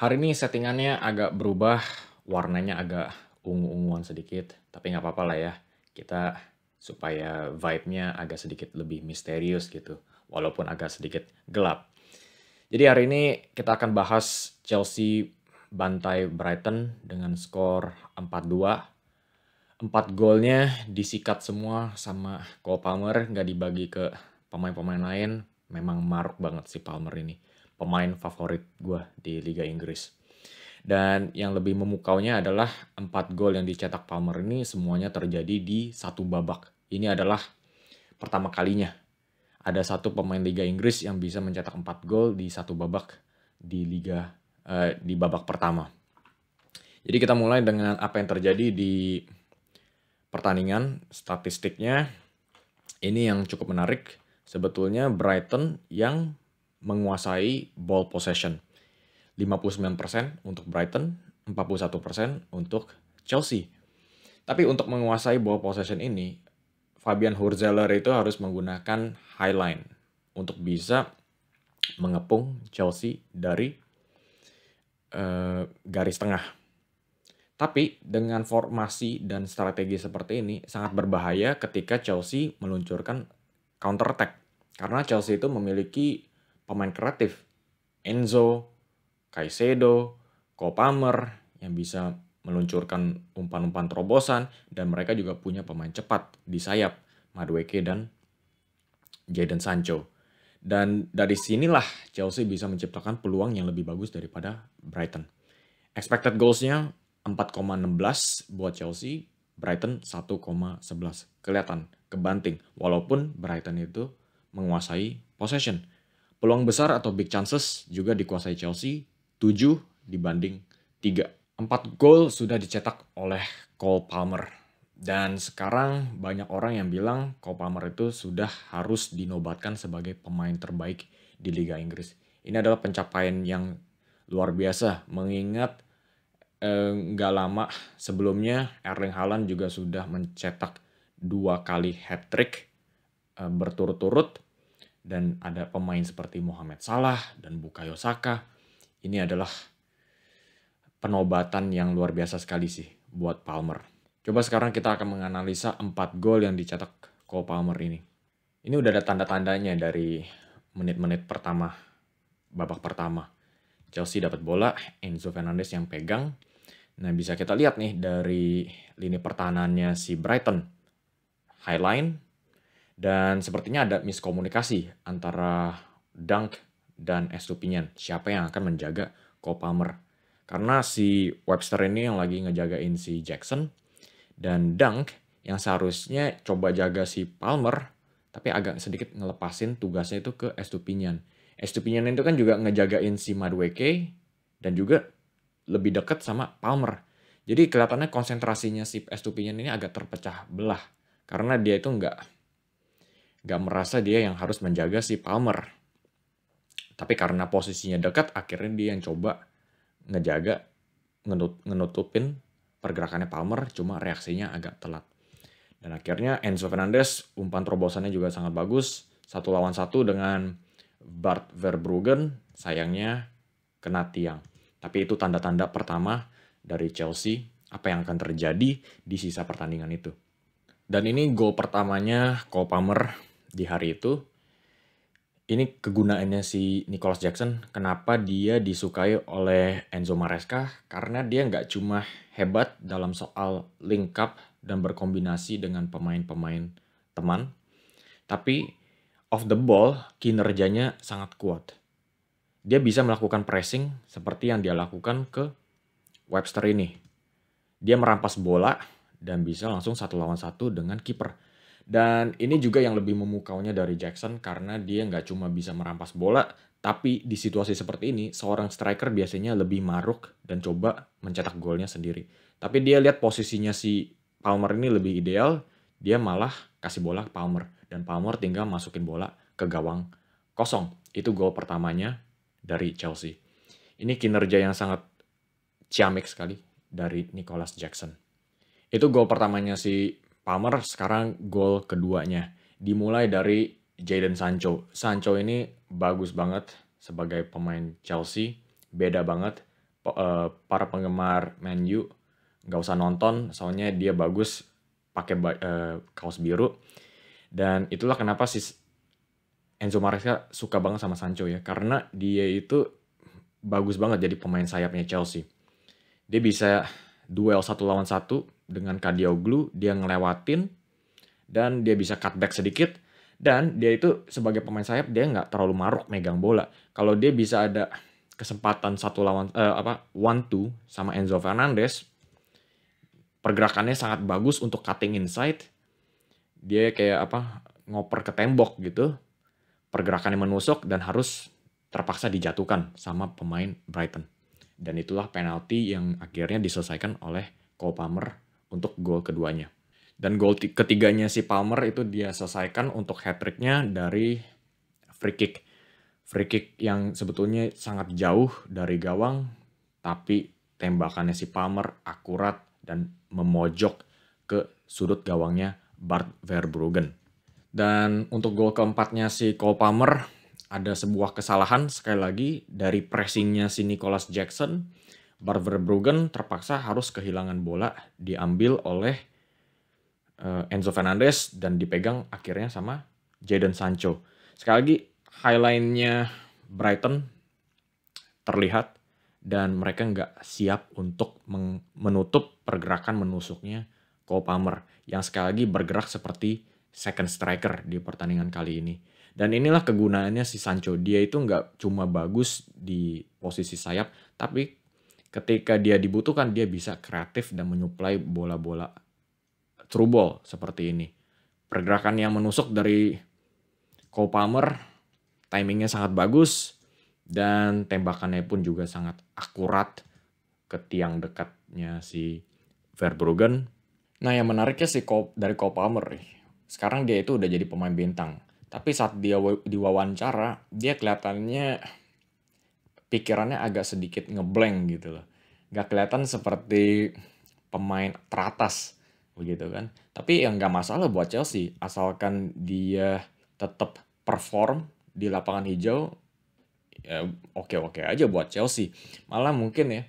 Hari ini settingannya agak berubah, warnanya agak ungu-unguan sedikit, tapi nggak apa-apa lah ya. Kita supaya vibe-nya agak sedikit lebih misterius gitu, walaupun agak sedikit gelap. Jadi hari ini kita akan bahas Chelsea bantai Brighton dengan skor 4-2. 4 golnya disikat semua sama Cole Palmer, nggak dibagi ke pemain-pemain lain. Memang maruk banget si Palmer ini. Pemain favorit gue di Liga Inggris. Dan yang lebih memukaunya adalah 4 gol yang dicetak Palmer ini semuanya terjadi di satu babak. Ini adalah pertama kalinya ada satu pemain Liga Inggris yang bisa mencetak 4 gol di satu babak di babak pertama. Jadi kita mulai dengan apa yang terjadi di pertandingan. Statistiknya ini yang cukup menarik. Sebetulnya Brighton yang menguasai ball possession. 59% untuk Brighton, 41% untuk Chelsea. Tapi untuk menguasai ball possession ini, Fabian Hurzeler itu harus menggunakan high line untuk bisa mengepung Chelsea dari garis tengah. Tapi dengan formasi dan strategi seperti ini sangat berbahaya ketika Chelsea meluncurkan counter attack. Karena Chelsea itu memiliki pemain kreatif. Enzo, Caicedo, Cole Palmer yang bisa meluncurkan umpan-umpan terobosan, dan mereka juga punya pemain cepat di sayap, Madueke dan Jadon Sancho. Dan dari sinilah Chelsea bisa menciptakan peluang yang lebih bagus daripada Brighton. Expected goals-nya 4,16 buat Chelsea, Brighton 1,11. Kelihatan kebanting, walaupun Brighton itu menguasai possession. Peluang besar atau big chances juga dikuasai Chelsea, 7 dibanding 3. 4 gol sudah dicetak oleh Cole Palmer. Dan sekarang banyak orang yang bilang Cole Palmer itu sudah harus dinobatkan sebagai pemain terbaik di Liga Inggris. Ini adalah pencapaian yang luar biasa, mengingat nggak lama sebelumnya Erling Haaland juga sudah mencetak 2 kali hat-trick berturut-turut. Dan ada pemain seperti Mohamed Salah dan Bukayo Saka. Ini adalah penobatan yang luar biasa sekali sih buat Palmer. Coba sekarang kita akan menganalisa 4 gol yang dicetak Cole Palmer ini. Ini udah ada tanda-tandanya dari menit-menit pertama, babak pertama. Chelsea dapat bola, Enzo Fernandez yang pegang. Nah, bisa kita lihat nih dari lini pertahanannya si Brighton. High line. Dan sepertinya ada miskomunikasi antara Dunk dan Estupiñán. Siapa yang akan menjaga Cole Palmer. Karena si Webster ini yang lagi ngejagain si Jackson. Dan Dunk yang seharusnya coba jaga si Palmer, tapi agak sedikit ngelepasin tugasnya itu ke Estupiñán. Estupiñán itu kan juga ngejagain si Madueke dan juga lebih dekat sama Palmer. Jadi kelihatannya konsentrasinya si Estupiñán ini agak terpecah belah. Karena dia itu nggak merasa dia yang harus menjaga si Palmer. Tapi karena posisinya dekat, akhirnya dia yang coba ngejaga, ngenutupin pergerakannya Palmer, cuma reaksinya agak telat. Dan akhirnya Enzo Fernandez, umpan terobosannya juga sangat bagus. 1-1 dengan Bart Verbruggen, sayangnya kena tiang. Tapi itu tanda-tanda pertama dari Chelsea, apa yang akan terjadi di sisa pertandingan itu. Dan ini gol pertamanya Cole Palmer di hari itu. Ini kegunaannya si Nicholas Jackson. Kenapa dia disukai oleh Enzo Maresca? Karena dia nggak cuma hebat dalam soal link up dan berkombinasi dengan pemain-pemain teman, tapi off the ball kinerjanya sangat kuat. Dia bisa melakukan pressing seperti yang dia lakukan ke Webster ini. Dia merampas bola dan bisa langsung 1-1 dengan kiper. Dan ini juga yang lebih memukaunya dari Jackson karena dia nggak cuma bisa merampas bola, tapi di situasi seperti ini seorang striker biasanya lebih maruk dan coba mencetak golnya sendiri. Tapi dia lihat posisinya si Palmer ini lebih ideal, dia malah kasih bola ke Palmer. Dan Palmer tinggal masukin bola ke gawang kosong. Itu gol pertamanya dari Chelsea. Ini kinerja yang sangat ciamik sekali dari Nicholas Jackson. Itu gol pertamanya si Palmer, sekarang gol keduanya. Dimulai dari Jadon Sancho. Sancho ini bagus banget sebagai pemain Chelsea, beda banget para penggemar Man U nggak usah nonton, soalnya dia bagus pakai kaos biru. Dan itulah kenapa si Enzo Maresca suka banget sama Sancho ya, karena dia itu bagus banget jadi pemain sayapnya Chelsea. Dia bisa duel 1 lawan 1 dengan Kadioglu, dia ngelewatin, dan dia bisa cutback sedikit, dan dia itu sebagai pemain sayap dia nggak terlalu maruk megang bola. Kalau dia bisa ada kesempatan 1 1 sama Enzo Fernandez, pergerakannya sangat bagus untuk cutting inside. Dia kayak ngoper ke tembok gitu. Pergerakannya menusuk dan harus terpaksa dijatuhkan sama pemain Brighton. Dan itulah penalti yang akhirnya diselesaikan oleh Cole Palmer untuk gol keduanya. Dan gol ketiganya si Palmer itu dia selesaikan untuk hat-tricknya dari free kick. Free kick yang sebetulnya sangat jauh dari gawang, tapi tembakannya si Palmer akurat dan memojok ke sudut gawangnya Bart Verbruggen. Dan untuk gol keempatnya si Cole Palmer, ada sebuah kesalahan sekali lagi dari pressingnya si Nicolas Jackson. Bart Verbruggen terpaksa harus kehilangan bola, diambil oleh Enzo Fernandez dan dipegang akhirnya sama Jadon Sancho. Sekali lagi highlight-nya Brighton terlihat dan mereka nggak siap untuk menutup pergerakan menusuknya Cole Palmer yang sekali lagi bergerak seperti second striker di pertandingan kali ini. Dan inilah kegunaannya si Sancho. Dia itu nggak cuma bagus di posisi sayap, tapi ketika dia dibutuhkan dia bisa kreatif dan menyuplai bola-bola through ball seperti ini. Pergerakan yang menusuk dari Cole Palmer, timingnya sangat bagus, dan tembakannya pun juga sangat akurat ke tiang dekatnya si Verbruggen. Nah yang menariknya dari Cole Palmer, sekarang dia itu udah jadi pemain bintang. Tapi saat dia diwawancara, dia kelihatannya pikirannya agak sedikit ngeblank gitu loh. Gak kelihatan seperti pemain teratas begitu kan. Tapi yang gak masalah buat Chelsea, asalkan dia tetap perform di lapangan hijau, ya oke-oke aja buat Chelsea. Malah mungkin ya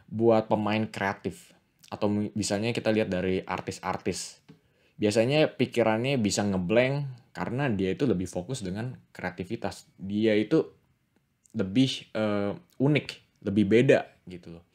buat pemain kreatif, atau misalnya kita lihat dari artis-artis, biasanya pikirannya bisa ngeblank karena dia itu lebih fokus dengan kreativitas. Dia itu lebih unik, lebih beda gitu loh.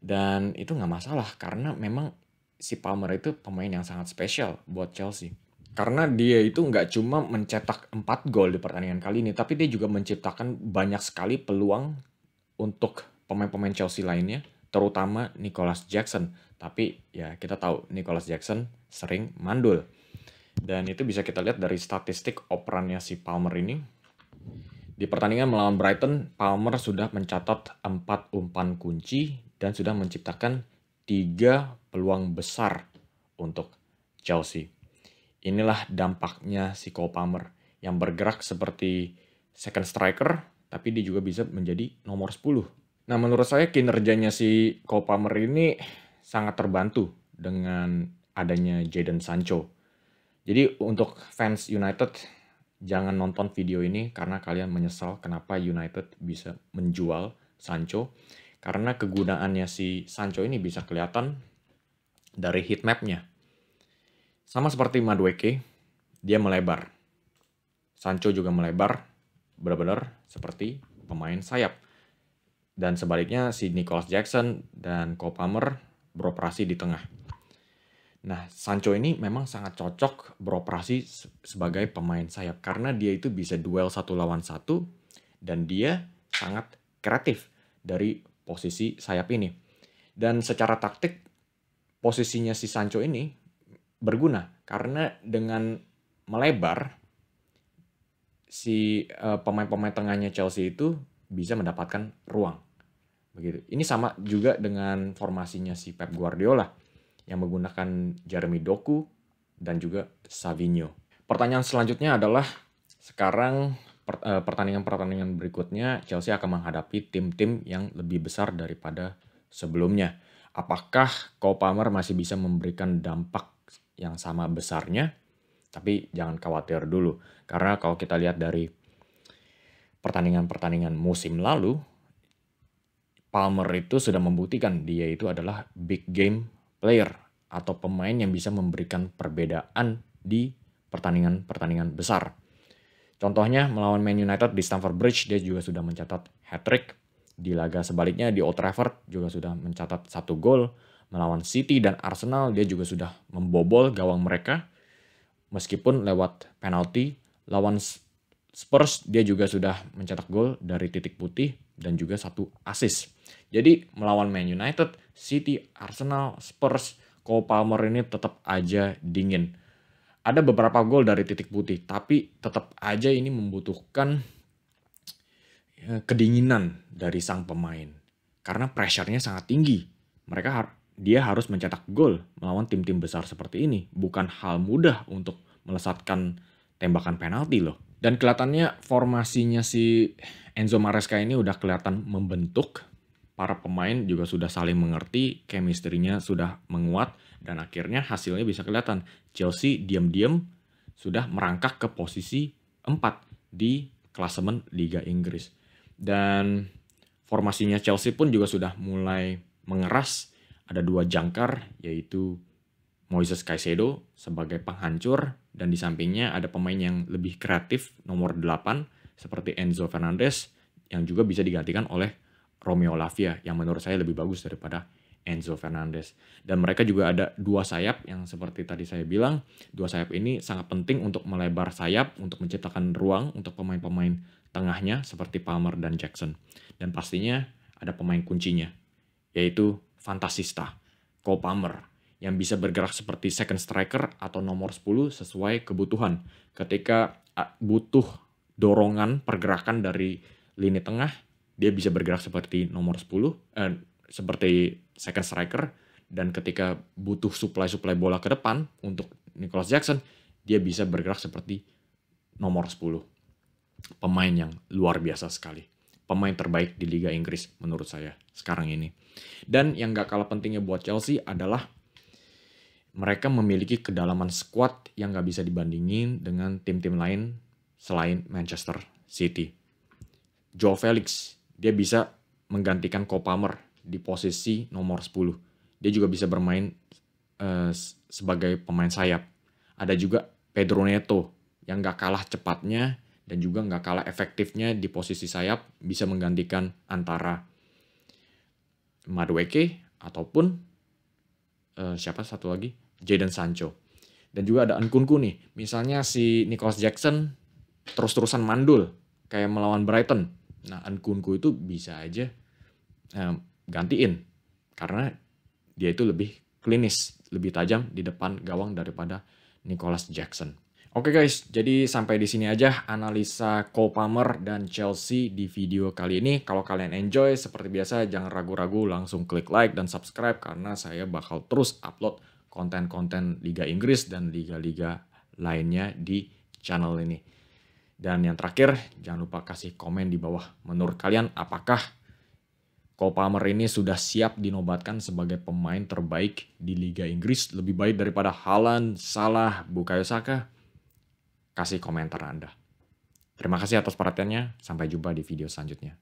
Dan itu nggak masalah karena memang si Palmer itu pemain yang sangat spesial buat Chelsea. Karena dia itu nggak cuma mencetak 4 gol di pertandingan kali ini, tapi dia juga menciptakan banyak sekali peluang untuk pemain-pemain Chelsea lainnya, terutama Nicolas Jackson. Tapi ya kita tahu Nicolas Jackson sering mandul. Dan itu bisa kita lihat dari statistik operannya si Palmer ini. Di pertandingan melawan Brighton, Palmer sudah mencatat 4 umpan kunci dan sudah menciptakan 3 peluang besar untuk Chelsea. Inilah dampaknya si Cole Palmer yang bergerak seperti second striker, tapi dia juga bisa menjadi nomor 10. Nah menurut saya kinerjanya si Cole Palmer ini sangat terbantu dengan adanya Jadon Sancho. Jadi untuk fans United, jangan nonton video ini karena kalian menyesal kenapa United bisa menjual Sancho. Karena kegunaannya si Sancho ini bisa kelihatan dari heat map-nya. Sama seperti Madueke, dia melebar. Sancho juga melebar, benar-benar seperti pemain sayap. Dan sebaliknya si Nicolas Jackson dan Cole Palmer beroperasi di tengah. Nah, Sancho ini memang sangat cocok beroperasi sebagai pemain sayap karena dia itu bisa duel 1 lawan 1 dan dia sangat kreatif dari posisi sayap ini. Dan secara taktik posisinya si Sancho ini berguna karena dengan melebar si pemain-pemain tengahnya Chelsea itu bisa mendapatkan ruang. Begitu. Ini sama juga dengan formasinya si Pep Guardiola yang menggunakan Jeremy Doku dan juga Savinho. Pertanyaan selanjutnya adalah sekarang pertandingan-pertandingan berikutnya Chelsea akan menghadapi tim-tim yang lebih besar daripada sebelumnya. Apakah Cole Palmer masih bisa memberikan dampak yang sama besarnya? Tapi jangan khawatir dulu. Karena kalau kita lihat dari pertandingan-pertandingan musim lalu, Palmer itu sudah membuktikan dia itu adalah big game player atau pemain yang bisa memberikan perbedaan di pertandingan-pertandingan besar. Contohnya melawan Man United di Stamford Bridge dia juga sudah mencatat hat-trick. Di laga sebaliknya di Old Trafford juga sudah mencatat 1 gol. Melawan City dan Arsenal dia juga sudah membobol gawang mereka. Meskipun lewat penalti. Lawan Spurs dia juga sudah mencetak gol dari titik putih dan juga 1 assist. Jadi melawan Man United, City, Arsenal, Spurs, Cole Palmer ini tetap aja dingin. Ada beberapa gol dari titik putih, tapi tetap aja ini membutuhkan kedinginan dari sang pemain. Karena pressure-nya sangat tinggi. Dia harus mencetak gol melawan tim-tim besar seperti ini. Bukan hal mudah untuk melesatkan tembakan penalti loh. Dan kelihatannya formasinya si Enzo Maresca ini udah kelihatan membentuk. Para pemain juga sudah saling mengerti, chemistry-nya sudah menguat, dan akhirnya hasilnya bisa kelihatan. Chelsea diam-diam sudah merangkak ke posisi 4 di klasemen Liga Inggris. Dan formasinya Chelsea pun juga sudah mulai mengeras. Ada 2 jangkar, yaitu Moises Caicedo sebagai penghancur, dan di sampingnya ada pemain yang lebih kreatif, nomor 8, seperti Enzo Fernandez, yang juga bisa digantikan oleh Romeo Lavia, yang menurut saya lebih bagus daripada Enzo Fernandez. Dan mereka juga ada 2 sayap, yang seperti tadi saya bilang, 2 sayap ini sangat penting untuk melebar sayap, untuk menciptakan ruang untuk pemain-pemain tengahnya, seperti Palmer dan Jackson. Dan pastinya ada pemain kuncinya, yaitu Fantasista, Cole Palmer, yang bisa bergerak seperti second striker atau nomor 10 sesuai kebutuhan. Ketika butuh dorongan pergerakan dari lini tengah, dia bisa bergerak seperti nomor 10, seperti second striker. Dan ketika butuh suplai bola ke depan untuk Nicholas Jackson, dia bisa bergerak seperti nomor 10. Pemain yang luar biasa sekali. Pemain terbaik di Liga Inggris menurut saya sekarang ini. Dan yang gak kalah pentingnya buat Chelsea adalah mereka memiliki kedalaman squad yang gak bisa dibandingin dengan tim-tim lain selain Manchester City. Joe Felix, dia bisa menggantikan Cole Palmer di posisi nomor 10. Dia juga bisa bermain sebagai pemain sayap. Ada juga Pedro Neto yang gak kalah cepatnya dan juga gak kalah efektifnya di posisi sayap, bisa menggantikan antara Madueke ataupun siapa satu lagi? Jadon Sancho. Dan juga ada Nkunku nih. Misalnya si Nicholas Jackson terus-terusan mandul kayak melawan Brighton. Nah, Nkunku itu bisa aja gantiin karena dia itu lebih klinis, lebih tajam di depan gawang daripada Nicholas Jackson. Oke guys, jadi sampai di sini aja analisa Cole Palmer dan Chelsea di video kali ini. Kalau kalian enjoy, seperti biasa jangan ragu-ragu langsung klik like dan subscribe karena saya bakal terus upload konten-konten Liga Inggris dan liga-liga lainnya di channel ini. Dan yang terakhir, jangan lupa kasih komen di bawah. Menurut kalian, apakah Cole Palmer ini sudah siap dinobatkan sebagai pemain terbaik di Liga Inggris? Lebih baik daripada Haaland, Salah, Bukayo Saka? Kasih komentar Anda. Terima kasih atas perhatiannya. Sampai jumpa di video selanjutnya.